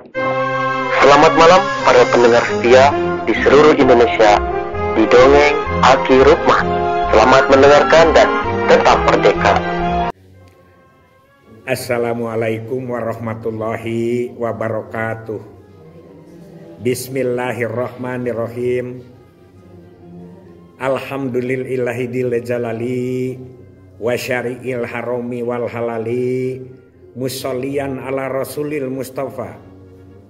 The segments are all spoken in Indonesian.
Selamat malam para pendengar setia di seluruh Indonesia di Dongeng Aki Rukman. Selamat mendengarkan dan tetap merdeka. Assalamualaikum warahmatullahi wabarakatuh. Bismillahirrahmanirrahim. Alhamdulillahil jalali wa syari'il harami wal halali musolliyan ala rasulil mustafa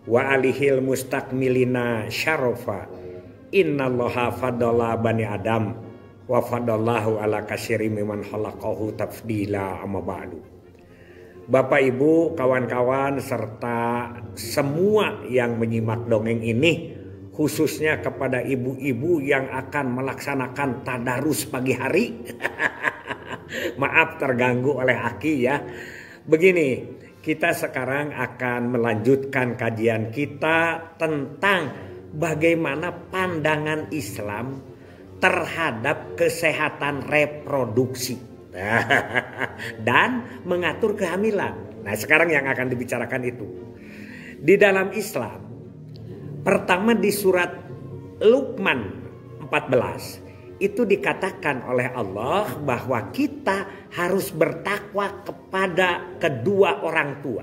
wa alihil mustakmilina syarofa. Innallaha fadala bani adam wa fadallahu ala kasyiri mimman khalaqahu tafdila amma ba'du. Bapak Ibu, kawan-kawan serta semua yang menyimak dongeng ini, khususnya kepada ibu-ibu yang akan melaksanakan tadarus pagi hari. Maaf terganggu oleh Aki ya. Begini, kita sekarang akan melanjutkan kajian kita tentang bagaimana pandangan Islam terhadap kesehatan reproduksi dan mengatur kehamilan. Nah, sekarang yang akan dibicarakan itu di dalam Islam. Pertama di surat Luqman 14 itu dikatakan oleh Allah bahwa kita harus bertakwa kepada kedua orang tua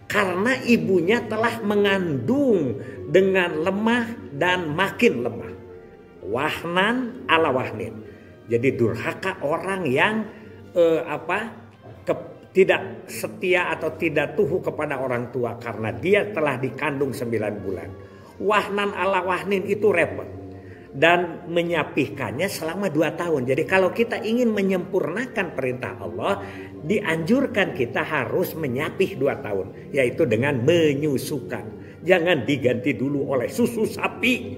karena ibunya telah mengandung dengan lemah dan makin lemah. Wahnan ala wahnin. Jadi durhaka orang yang tidak setia atau tidak tuhu kepada orang tua karena dia telah dikandung 9 bulan. Wahnan ala wahnin itu repot. Dan menyapihkannya selama 2 tahun. Jadi kalau kita ingin menyempurnakan perintah Allah, dianjurkan kita harus menyapih 2 tahun. Yaitu dengan menyusukan. Jangan diganti dulu oleh susu sapi.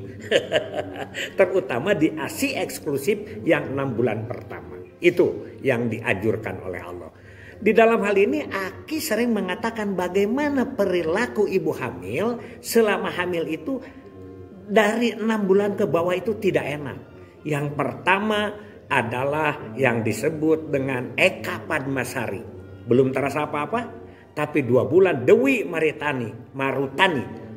Terutama di ASI eksklusif yang 6 bulan pertama. Itu yang dianjurkan oleh Allah. Di dalam hal ini Aki sering mengatakan bagaimana perilaku ibu hamil selama hamil itu dari 6 bulan ke bawah itu tidak enak. Yang pertama adalah yang disebut dengan Eka Padmasari. Belum terasa apa-apa. Tapi 2 bulan Dewi Marutani,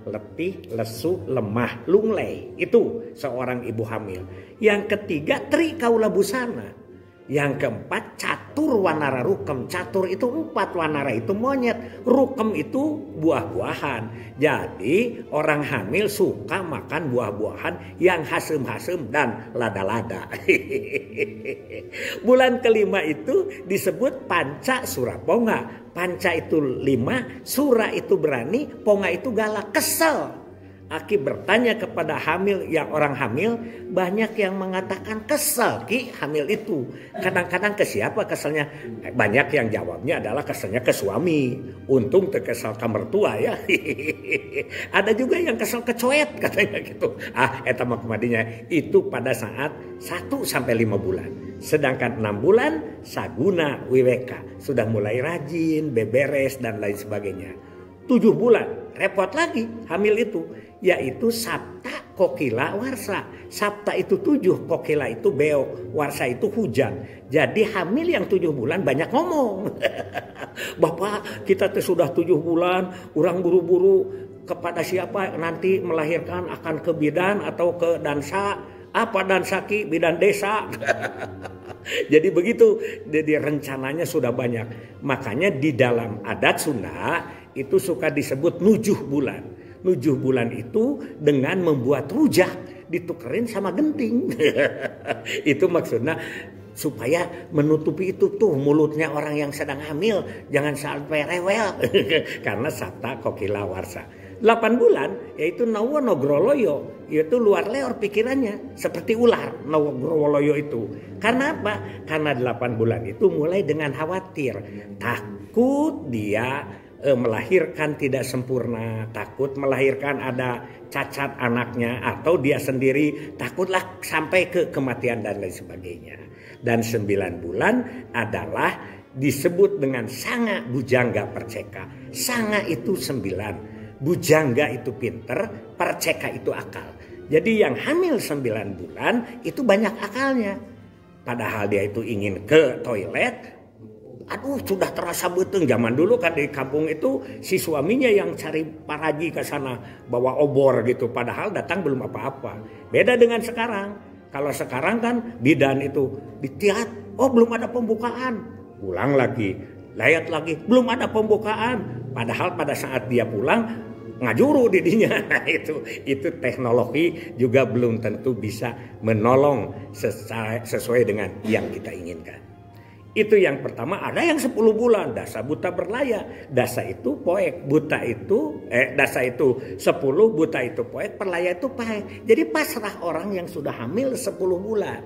letih, lesu, lemah, lunglai. Itu seorang ibu hamil. Yang ketiga Tri Kaula Busana. Yang keempat catur wanara rukem. Catur itu 4, wanara itu monyet, rukem itu buah-buahan. Jadi orang hamil suka makan buah-buahan yang hasem-hasem dan lada-lada. Bulan kelima itu disebut panca sura ponga. Panca itu 5, sura itu berani, ponga itu galak, kesel. Aki bertanya kepada orang hamil, banyak yang mengatakan kesel Ki hamil itu. Kadang-kadang ke siapa keselnya? Banyak yang jawabnya adalah keselnya ke suami. Untung terkesel ke mertua ya. Ada juga yang kesel ke coet katanya gitu. Eta mah kemadinya itu pada saat 1 sampai 5 bulan. Sedangkan 6 bulan saguna wiweka. Sudah mulai rajin, beberes dan lain sebagainya. 7 bulan repot lagi hamil itu. Yaitu Sabta, Kokila, Warsa. Sabta itu 7, Kokila itu beo, Warsa itu hujan. Jadi hamil yang 7 bulan banyak ngomong. Bapak kita sudah 7 bulan, orang buru-buru kepada siapa nanti melahirkan akan ke bidan atau ke dansa. Apa dansa Ki? Bidan desa. Jadi begitu, jadi rencananya sudah banyak. Makanya di dalam adat Sunda itu suka disebut 7 bulan. 7 bulan itu dengan membuat rujak ditukerin sama genting. Itu maksudnya supaya menutupi itu tuh mulutnya orang yang sedang hamil. Jangan sampai rewel. Karena Sabta, Kokila, Warsa. 8 bulan yaitu Nawa Nogroloyo. Yaitu luar leor pikirannya. Seperti ular Nogroloyo itu. Karena apa? Karena 8 bulan itu mulai dengan khawatir. Takut dia melahirkan tidak sempurna, takut melahirkan ada cacat anaknya, atau dia sendiri takutlah sampai ke kematian dan lain sebagainya. Dan 9 bulan adalah disebut dengan sanga bujangga perceka. Sanga itu 9, bujangga itu pinter, perceka itu akal. Jadi yang hamil 9 bulan itu banyak akalnya. Padahal dia itu ingin ke toilet, aduh sudah terasa beteng. Zaman dulu kan di kampung itu si suaminya yang cari paraji ke sana bawa obor gitu, padahal datang belum apa-apa. Beda dengan sekarang. Kalau sekarang kan bidan itu ditiat, oh belum ada pembukaan, pulang lagi, layat lagi, belum ada pembukaan. Padahal pada saat dia pulang ngajuru didinya. Nah, itu teknologi juga belum tentu bisa menolong sesuai dengan yang kita inginkan. Itu yang pertama. Ada yang 10 bulan dasa buta berlaya. Dasa itu poek, buta itu dasa itu 10, buta itu poek, perlaya itu paek. Jadi pasrah orang yang sudah hamil 10 bulan.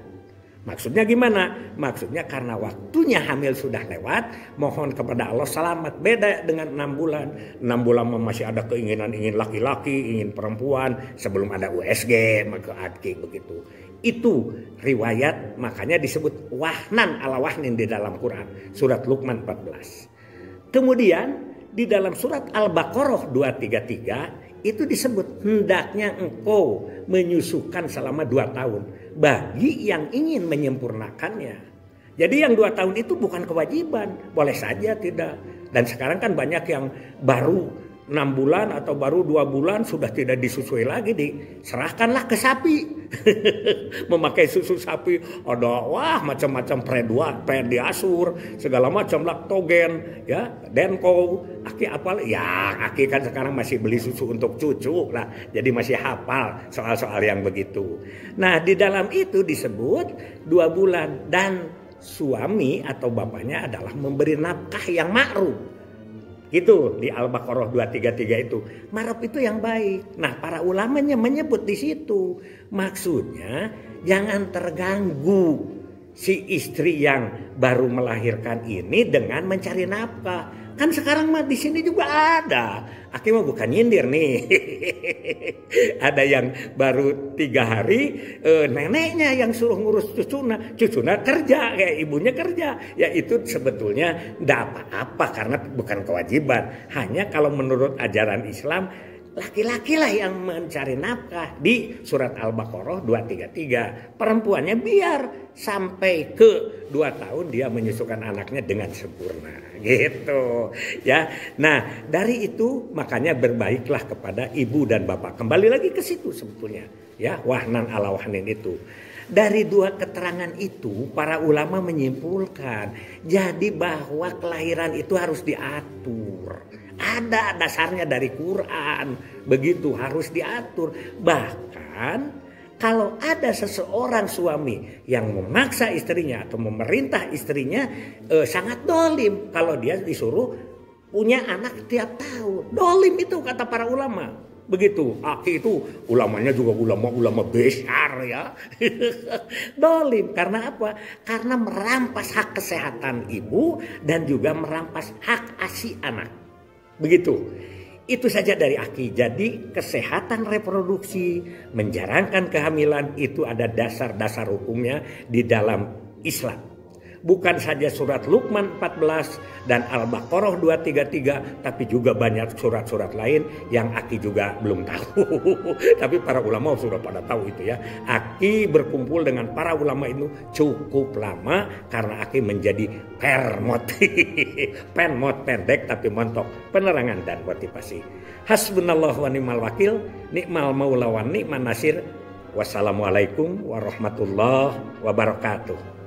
Maksudnya gimana? Maksudnya karena waktunya hamil sudah lewat, mohon kepada Allah selamat. Beda dengan 6 bulan. 6 bulan masih ada keinginan ingin laki-laki, ingin perempuan, sebelum ada USG, maka aki begitu. Itu riwayat, makanya disebut wahnan ala wahnin di dalam Quran. Surat Luqman 14. Kemudian di dalam surat Al-Baqarah 233 itu disebut hendaknya engkau menyusukan selama 2 tahun. Bagi yang ingin menyempurnakannya. Jadi yang 2 tahun itu bukan kewajiban. Boleh saja tidak. Dan sekarang kan banyak yang baru 6 bulan atau baru 2 bulan sudah tidak disusui lagi, diserahkanlah ke sapi. Memakai susu sapi ada macam-macam prediasur, segala macam laktogen, ya, denko, aki apal. Ya, aki kan sekarang masih beli susu untuk cucu lah. Jadi masih hafal soal-soal yang begitu. Nah, di dalam itu disebut 2 bulan dan suami atau bapaknya adalah memberi nafkah yang ma'ruf. Gitu di Al-Baqarah 233 itu. Ma'ruf itu yang baik. Nah, para ulamanya menyebut di situ. Maksudnya jangan terganggu si istri yang baru melahirkan ini dengan mencari nafkah. Kan sekarang mah di sini juga ada. Aki mah bukan nyindir nih. Ada yang baru 3 hari neneknya yang suruh ngurus cucuna kerja, kayak ibunya kerja. Ya itu sebetulnya tidak apa-apa karena bukan kewajiban. Hanya kalau menurut ajaran Islam laki-laki lah yang mencari nafkah di surat Al-Baqarah 233. Perempuannya biar sampai ke 2 tahun dia menyusukan anaknya dengan sempurna. Gitu ya. Nah, dari itu makanya berbaiklah kepada ibu dan bapak. Kembali lagi ke situ sebetulnya. Ya, wahnan ala wahnin itu. Dari 2 keterangan itu para ulama menyimpulkan jadi bahwa kelahiran itu harus diatur. Ada dasarnya dari Quran. Begitu harus diatur. Bahkan kalau ada seseorang suami yang memaksa istrinya atau memerintah istrinya sangat dolim. Kalau dia disuruh punya anak tiap tahun. Dolim itu kata para ulama. Begitu. Aki itu ulamanya juga ulama besar ya. Dolim. Karena apa? Karena merampas hak kesehatan ibu dan juga merampas hak ASI anak. Begitu. Itu saja dari Aki. Jadi kesehatan reproduksi, menjarangkan kehamilan itu ada dasar-dasar hukumnya di dalam Islam. Bukan saja surat Luqman 14 dan Al-Baqarah 233, tapi juga banyak surat-surat lain yang Aki juga belum tahu. Tapi para ulama sudah pada tahu itu ya. Aki berkumpul dengan para ulama itu cukup lama karena Aki menjadi permot. Penmot pendek tapi montok penerangan dan motivasi. Hasbunallah wa ni'mal wakil, ni'mal maula wa ni'man nasir. Wassalamualaikum warahmatullahi wabarakatuh.